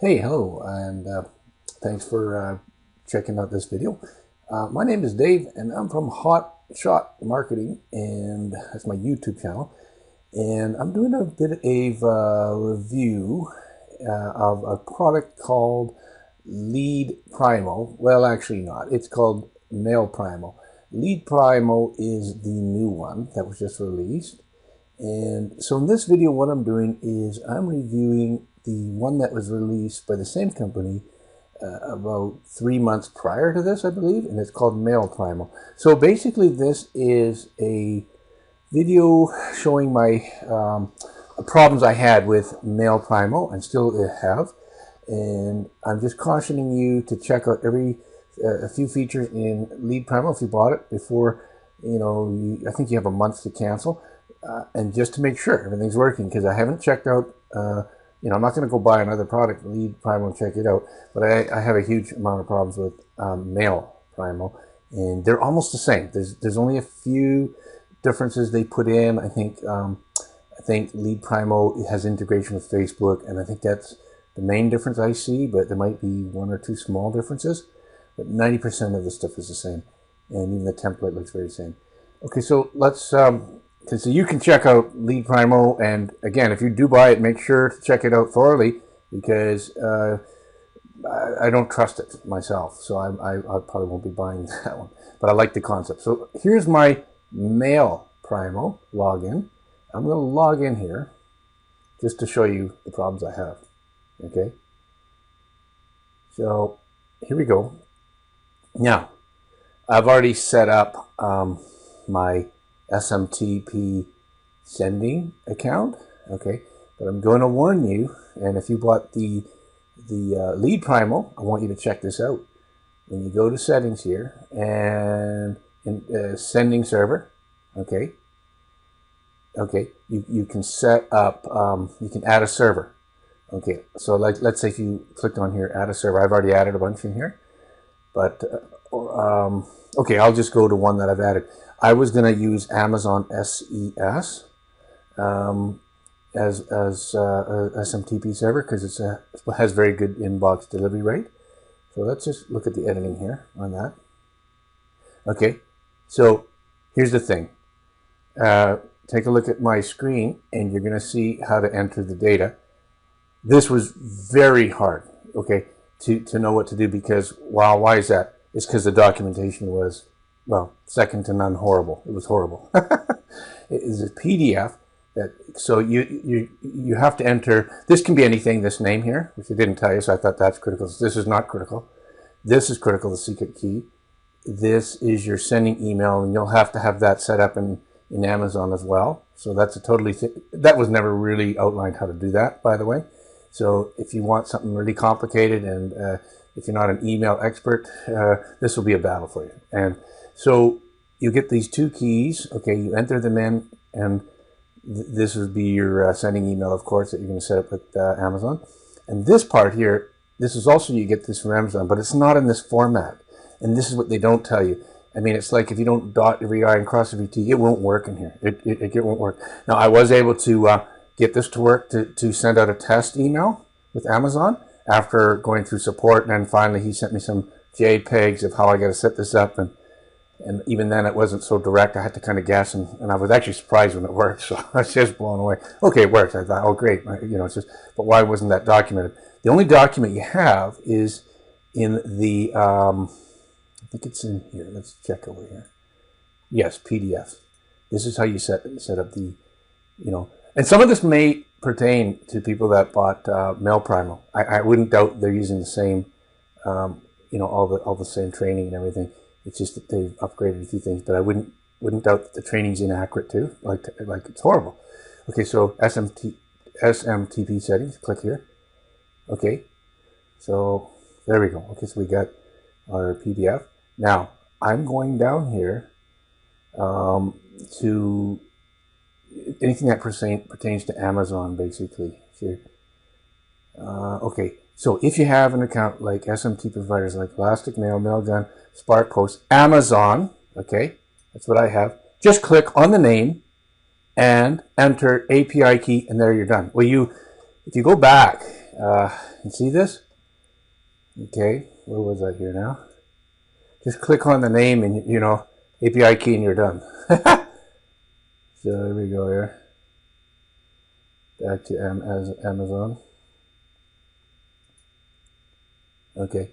Hey, hello, and thanks for checking out this video. My name is Dave, and I'm from Hot Shot Marketing, and that's my YouTube channel. And I'm doing a bit of review of a product called Leadprimo. Well, actually not. It's called Mailprimo. Leadprimo is the new one that was just released. And so in this video, what I'm doing is I'm reviewing the one that was released by the same company about 3 months prior to this, I believe, and it's called Mailprimo. So basically this is a video showing my problems I had with Mailprimo and still have. And I'm just cautioning you to check out a few features in Leadprimo if you bought it before, I think you have a month to cancel. And just to make sure everything's working, because I haven't checked out, I'm not going to go buy another product, Leadprimo, and check it out, but I have a huge amount of problems with Mailprimo, and they're almost the same. There's only a few differences they put in. I think Leadprimo has integration with Facebook, and I think that's the main difference I see, but there might be one or two small differences, but 90% of the stuff is the same, and even the template looks very same. Okay, so let's so you can check out Leadprimo, and again, if you do buy it, make sure to check it out thoroughly, because I don't trust it myself, so I probably won't be buying that one, but I like the concept. So here's my Mailprimo login. I'm going to log in here just to show you the problems I have. Okay, so here we go. Now, I've already set up my SMTP sending account, okay, but I'm going to warn you, and if you bought the Leadprimo, I want you to check this out. When you go to settings here and in sending server, okay, you can set up, you can add a server. Okay, so let's say if you clicked on here, add a server. I've already added a bunch in here, but okay, I'll just go to one that I've added. I was going to use Amazon SES as a SMTP server because it has very good inbox delivery rate. So let's just look at the editing here on that. Okay, so here's the thing. Take a look at my screen, and you're going to see how to enter the data. This was very hard, okay, to know what to do, because, wow, why is that? It's because the documentation was, well, second to none horrible. It was horrible. It is a PDF that, so you have to enter, this can be anything, this name here, which I didn't tell you, so I thought that's critical. This is not critical. This is critical, the secret key. This is your sending email, and you'll have to have that set up in Amazon as well. So that's a totally, that was never really outlined how to do that, by the way. So if you want something really complicated, and if you're not an email expert, this will be a battle for you. And so you get these two keys, okay, you enter them in, and this would be your sending email, of course, that you're going to set up with Amazon. And this part here, this is also, you get this from Amazon, but it's not in this format. And this is what they don't tell you. I mean, it's like if you don't dot every I and cross every T, it won't work in here. It won't work. Now, I was able to get this to work to send out a test email with Amazon after going through support, and then finally he sent me some JPEGs of how I got to set this up, and even then it wasn't so direct. I had to kind of guess, and I was actually surprised when it worked, so I was just blown away. Okay, it worked. I thought, oh great, it's just, but why wasn't that documented? The only document you have is in the, I think it's in here. Let's check over here. Yes, PDF. This is how you set up the, and some of this may pertain to people that bought Mailprimo. I wouldn't doubt they're using the same, all the same training and everything. It's just that they've upgraded a few things, but I wouldn't doubt that the training's inaccurate too. Like it's horrible. Okay, so SMTP settings. Click here. Okay, so there we go. Okay, so we got our PDF. Now I'm going down here to anything that pertains to Amazon, basically. Here. Okay, so if you have an account like SMT providers like Elastic Mail, Mailgun, Spark Post, Amazon, okay, that's what I have. Just click on the name and enter API key, and there you're done. Well, if you go back and see this, okay, where was I here now? Just click on the name and, you know, API key and you're done. So here we go here. Back to Amazon. Okay.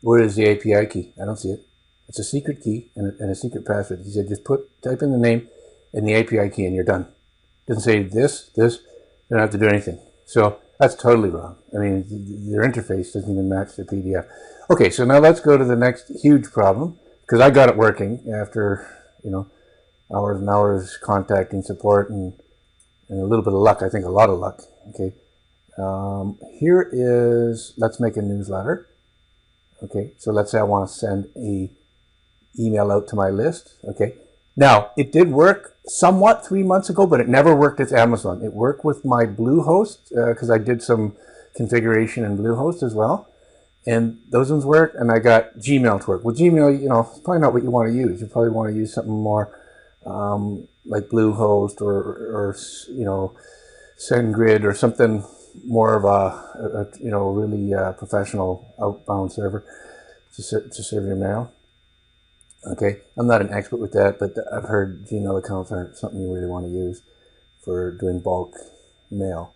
Where is the API key? I don't see it. It's a secret key and a secret password. He said just type in the name and the API key and you're done. Doesn't say this, you don't have to do anything. So that's totally wrong. I mean, their interface doesn't even match the PDF. Okay, so now let's go to the next huge problem, because I got it working after, you know, hours and hours contacting support and a little bit of luck. I think a lot of luck. Okay, here is, let's make a newsletter. Okay, so let's say I want to send a email out to my list. Okay, now it did work somewhat 3 months ago, but it never worked with Amazon. It worked with my Bluehost because I did some configuration in Bluehost as well, and those ones work. And I got Gmail to work. Well, Gmail, you know, it's probably not what you want to use. You probably want to use something more like Bluehost or you know, SendGrid or something more of a you know, really professional outbound server to serve your mail. Okay, I'm not an expert with that, but I've heard Gmail accounts aren't something you really want to use for doing bulk mail.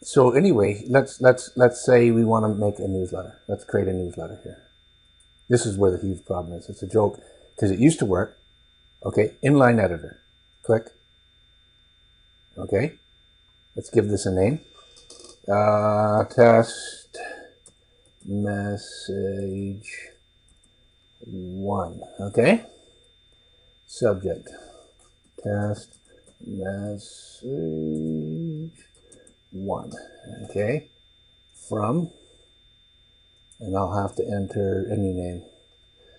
So anyway, let's say we want to make a newsletter. Let's create a newsletter here. This is where the huge problem is. It's a joke because it used to work. Okay, inline editor. Click. Okay, let's give this a name. Test message 1. Okay. Subject. Test message 1. Okay. From. And I'll have to enter any name.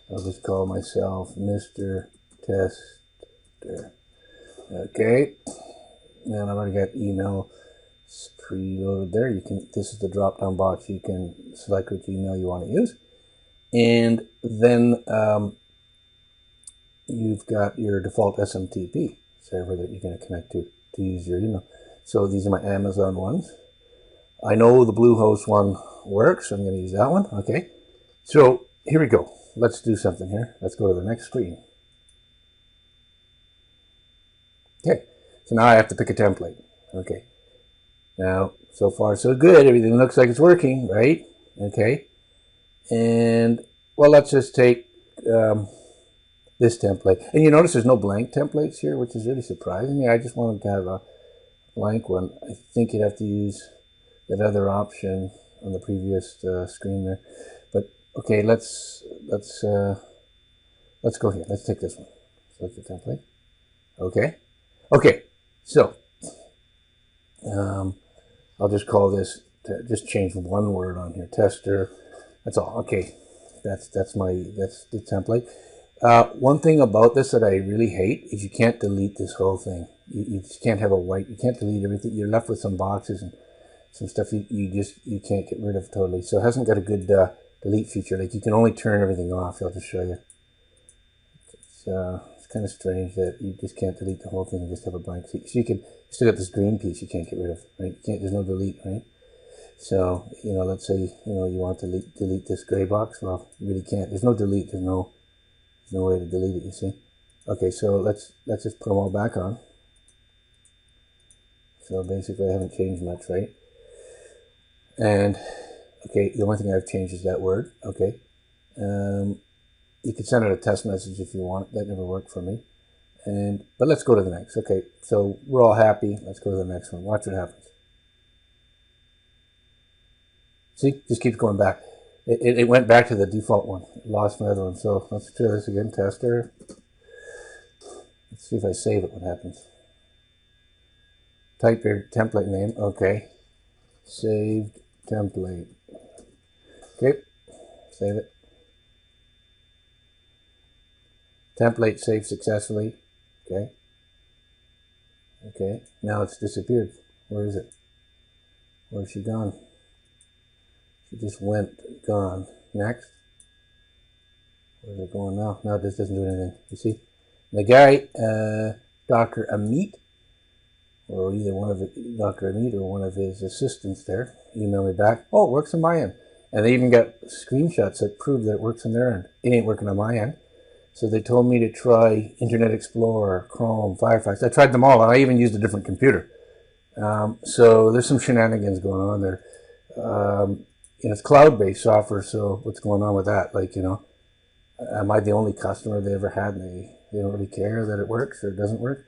I'll just call myself Mr. Tester. Okay. And I've already got email preloaded there. You can. This is the drop-down box. You can select which email you want to use. And then you've got your default SMTP server that you're going to connect to use your email. So these are my Amazon ones. I know the Bluehost one works, so I'm going to use that one. Okay. So here we go. Let's do something here. Let's go to the next screen. Okay. So now I have to pick a template. Okay. Now, so far so good. Everything looks like it's working, right? Okay. And, well, let's just take this template. And you notice there's no blank templates here, which is really surprising me. I just wanted to have a blank one. I think you'd have to use that other option on the previous screen there. But, okay, let's go here. Let's take this one. Select the template. Okay. Okay, so I'll just call this, just change one word on here, tester. That's all. Okay, that's the template. One thing about this that I really hate is you can't delete this whole thing. You just can't have you can't delete everything. You're left with some boxes and some stuff you can't get rid of totally. So it hasn't got a good delete feature. Like, you can only turn everything off. I'll just show you. It's kind of strange that you just can't delete the whole thing and just have a blank. So you still got this green piece you can't get rid of, right? There's no delete, right? So, you know, let's say, you know, you want to delete this gray box. Well, you really can't. There's no delete. There's no way to delete it, you see. Okay, so let's just put them all back on. So basically I haven't changed much, right? And, okay, the only thing I've changed is that word, okay? You can send out a test message if you want. That never worked for me. But let's go to the next. Okay, so we're all happy. Let's go to the next one. Watch what happens. See, just keeps going back. It went back to the default one. It lost my other one. So let's try this again. Tester. Let's see if I save it. What happens? Type your template name. Okay. Saved template. Okay. Save it. Template saved successfully. Okay. Okay. Now it's disappeared. Where is it? Where's she gone? She just went, gone. Next. Where's it going now? No, this doesn't do anything. You see? The guy, Dr. Amit or either one of Dr. Amit or one of his assistants there emailed me back, oh, it works on my end. And they even got screenshots that prove that it works on their end. It ain't working on my end. So they told me to try Internet Explorer, Chrome, Firefox. I tried them all, and I even used a different computer. So there's some shenanigans going on there. It's cloud-based software, so what's going on with that? Like, am I the only customer they ever had, and they don't really care that it works or it doesn't work?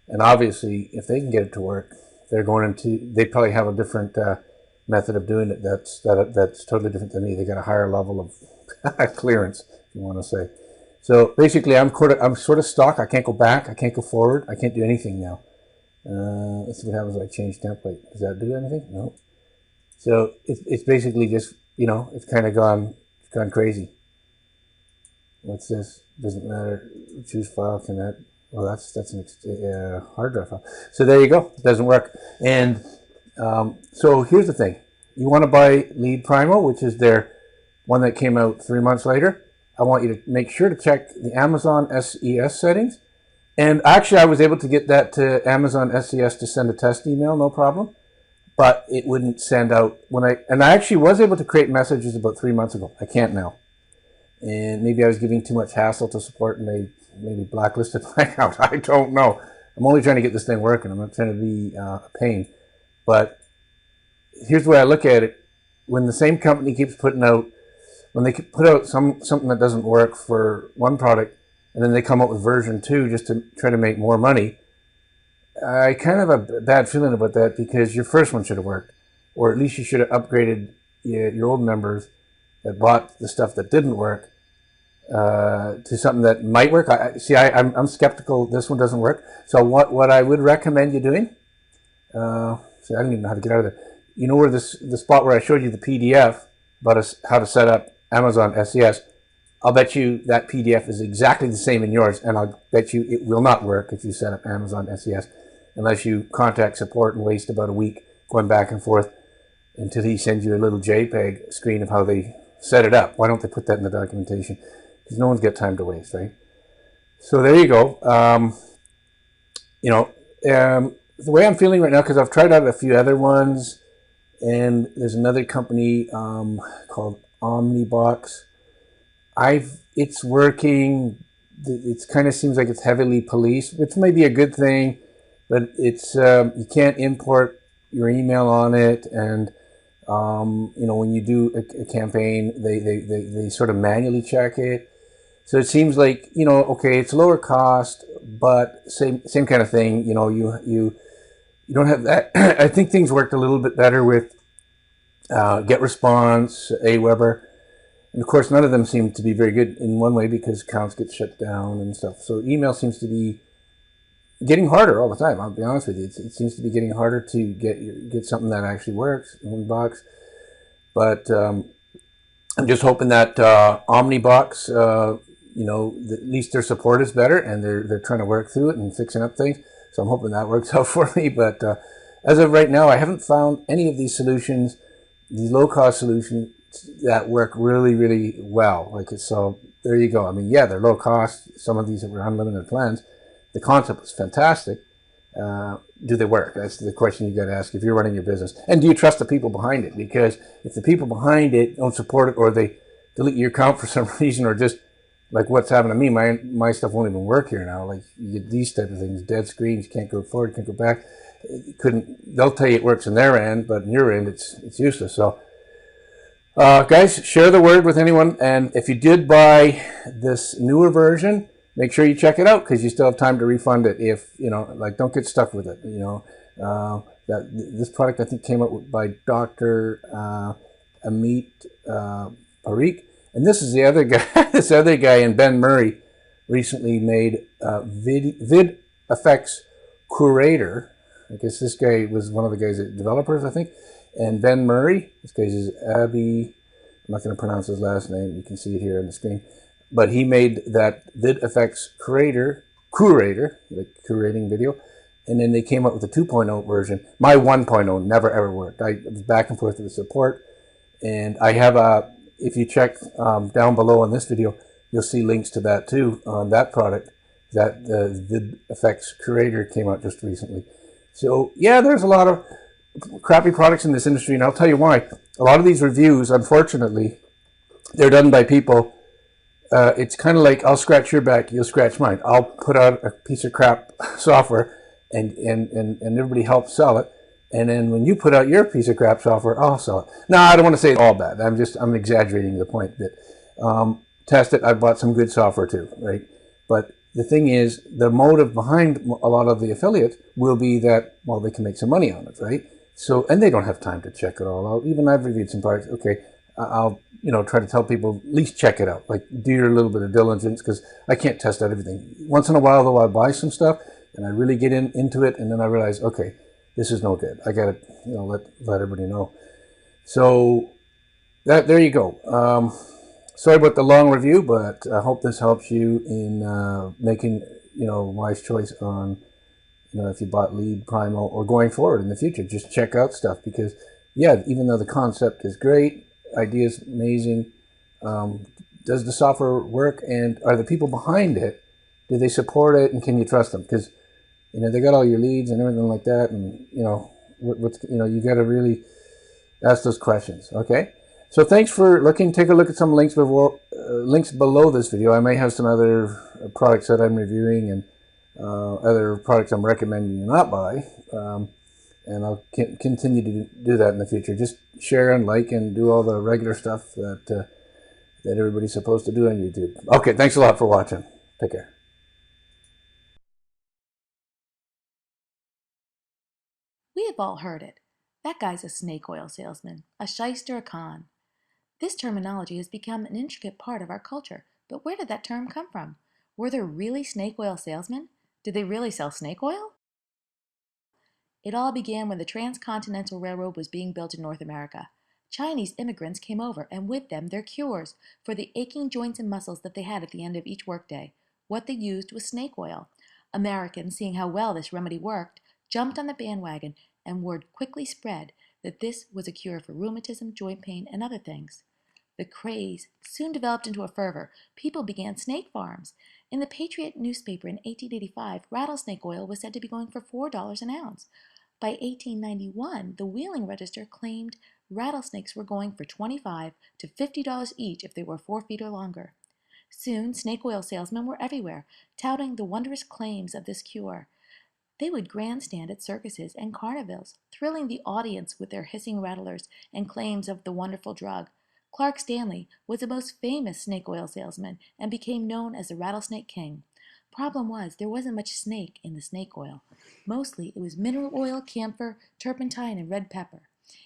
And obviously, if they can get it to work, they probably have a different method of doing it that's totally different than me. They got a higher level of clearance, if you want to say. So basically, I'm sort of stuck. I can't go back. I can't go forward. I can't do anything now. Let's see what happens if I change template. Does that do anything? No. So it's basically just, it's kind of gone crazy. What's this? Doesn't matter. Choose file. Can that? Well, that's an hard drive file. So there you go. It doesn't work. And so here's the thing. You want to buy Leadprimo, which is their one that came out 3 months later. I want you to make sure to check the Amazon SES settings. And actually, I was able to get that to Amazon SES to send a test email, no problem. But it wouldn't send out and I actually was able to create messages about 3 months ago. I can't now. And maybe I was giving too much hassle to support and they maybe blacklisted my account. I don't know. I'm only trying to get this thing working. I'm not trying to be a pain. But here's the way I look at it. When the same company keeps putting out, when they put out something that doesn't work for one product, and then they come up with version 2 just to try to make more money, I kind of have a bad feeling about that, because your first one should have worked. Or at least you should have upgraded your old members that bought the stuff that didn't work to something that might work. I'm skeptical this one doesn't work. So what I would recommend you doing, I don't even know how to get out of there. You know where the spot where I showed you the PDF about how to set up Amazon SES, I'll bet you that PDF is exactly the same in yours, and I'll bet you it will not work if you set up Amazon SES unless you contact support and waste about a week going back and forth until he sends you a little JPEG screen of how they set it up. Why don't they put that in the documentation? Because no one's got time to waste, right? So there you go. The way I'm feeling right now, because I've tried out a few other ones, and there's another company called Omnibox. It's working. It kind of seems like it's heavily policed, which may be a good thing, but it's you can't import your email on it, and when you do a campaign, they sort of manually check it. So it seems like, okay, it's lower cost, but same kind of thing. You don't have that. I think things worked a little bit better with GetResponse, Aweber. And of course, none of them seem to be very good in one way, because accounts get shut down and stuff. So email seems to be getting harder all the time. I'll be honest with you. It seems to be getting harder to get something that actually works in one box. But I'm just hoping that Omnibox, at least their support is better, and they're trying to work through it and fixing up things. So I'm hoping that works out for me. But as of right now, I haven't found any of these solutions, these low-cost solutions, that work really, really well. So there you go. I mean, yeah, they're low cost. Some of these were unlimited plans. The concept is fantastic. Do they work? That's the question you got to ask if you're running your business. And do you trust the people behind it? Because if the people behind it don't support it, or they delete your account for some reason, or just like what's happened to me, my stuff won't even work here now. Like, you get these type of things, dead screens, can't go forward, can't go back. They'll tell you it works on their end, but on your end, it's useless. So, guys, share the word with anyone. And if you did buy this newer version, make sure you check it out, because you still have time to refund it. If, don't get stuck with it. This product, I think, came out by Dr. Amit Pareet. And this is the other guy, this other guy, and Ben Murray recently made VidFX Curator. I guess this guy was one of the guys, developers, I think. And Ben Murray, this guy's is Abby, I'm not going to pronounce his last name, you can see it here on the screen. But he made that VidFX Curator, like curating video, and then they came up with a 2.0 version. My 1.0 never ever worked. I was back and forth with support, and I have if you check down below on this video, you'll see links to that too, on that product, that the VidFX Curator came out just recently. So yeah, there's a lot of crappy products in this industry, and I'll tell you why. A lot of these reviews, unfortunately, they're done by people. It's kind of like, I'll scratch your back, you'll scratch mine. I'll put out a piece of crap software, and everybody helps sell it. And then when you put out your piece of crap software, I'll sell it. No, I don't want to say it's all bad. I'm exaggerating the point that test it. I bought some good software too, right? But the thing is, the motive behind a lot of the affiliates will be that, well, they can make some money on it, right? So, and they don't have time to check it all out. Even I've reviewed some products. Okay, I'll try to tell people, at least check it out. Like, do your little bit of diligence, because I can't test out everything. Once in a while, though, I buy some stuff and I really get into it, and then I realize, okay, this is no good. I got to let everybody know. So there you go. Sorry about the long review, but I hope this helps you in making wise choice on if you bought Leadprimo or going forward in the future. Just check out stuff, because yeah, even though the concept is great, idea is amazing, does the software work, and are the people behind it, do they support it, and can you trust them? Because they got all your leads and everything like that, and you got to really ask those questions. Okay, so thanks for looking. Take a look at some links below this video. I may have some other products that I'm reviewing, and other products I'm recommending you not buy, and I'll continue to do that in the future. Just share and like and do all the regular stuff that everybody's supposed to do on YouTube. Okay, thanks a lot for watching. Take care. We have all heard it. That guy's a snake oil salesman, a shyster, a con. This terminology has become an intricate part of our culture, but where did that term come from? Were there really snake oil salesmen? Did they really sell snake oil? It all began when the Transcontinental Railroad was being built in North America. Chinese immigrants came over, and with them their cures for the aching joints and muscles that they had at the end of each workday. What they used was snake oil. Americans, seeing how well this remedy worked, jumped on the bandwagon, and word quickly spread that this was a cure for rheumatism, joint pain, and other things. The craze soon developed into a fervor. People began snake farms. In the Patriot newspaper in 1885, rattlesnake oil was said to be going for $4 an ounce. By 1891, the Wheeling Register claimed rattlesnakes were going for $25 to $50 each if they were 4 feet or longer. Soon, snake oil salesmen were everywhere, touting the wondrous claims of this cure. They would grandstand at circuses and carnivals, thrilling the audience with their hissing rattlers and claims of the wonderful drug. Clark Stanley was the most famous snake oil salesman and became known as the Rattlesnake King. Problem was, there wasn't much snake in the snake oil. Mostly it was mineral oil, camphor, turpentine, and red pepper.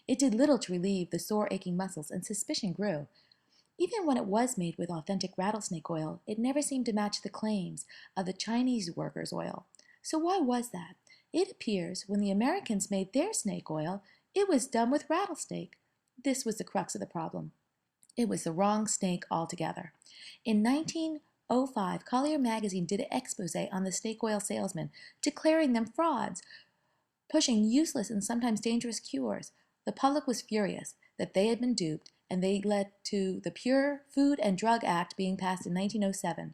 It did little to relieve the sore, aching muscles, and suspicion grew. Even when it was made with authentic rattlesnake oil, it never seemed to match the claims of the Chinese workers' oil. So why was that? It appears when the Americans made their snake oil, it was done with rattlesnake. This was the crux of the problem. It was the wrong snake altogether. In 1905, Collier magazine did an expose on the snake oil salesmen, declaring them frauds, pushing useless and sometimes dangerous cures. The public was furious that they had been duped, and they led to the Pure Food and Drug Act being passed in 1907.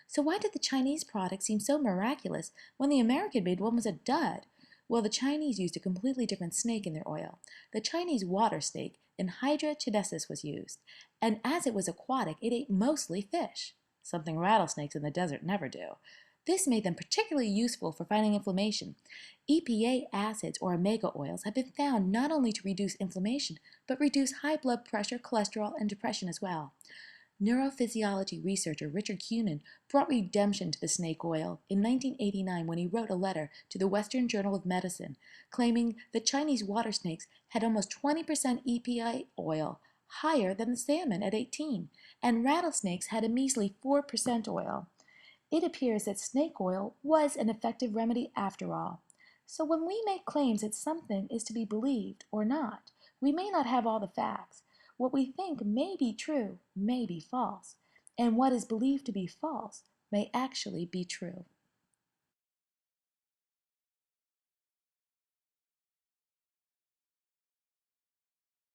So why did the Chinese product seem so miraculous when the American-made one was a dud? Well, the Chinese used a completely different snake in their oil. The Chinese water snake, Hydra chinesis, was used, and as it was aquatic, it ate mostly fish, something rattlesnakes in the desert never do. This made them particularly useful for fighting inflammation. EPA acids or omega oils have been found not only to reduce inflammation, but reduce high blood pressure, cholesterol, and depression as well. Neurophysiology researcher Richard Cunin brought redemption to the snake oil in 1989 when he wrote a letter to the Western Journal of Medicine claiming that Chinese water snakes had almost 20% EPA oil, higher than the salmon at 18, and rattlesnakes had a measly 4% oil. It appears that snake oil was an effective remedy after all. So when we make claims that something is to be believed or not, we may not have all the facts. What we think may be true may be false, and what is believed to be false may actually be true.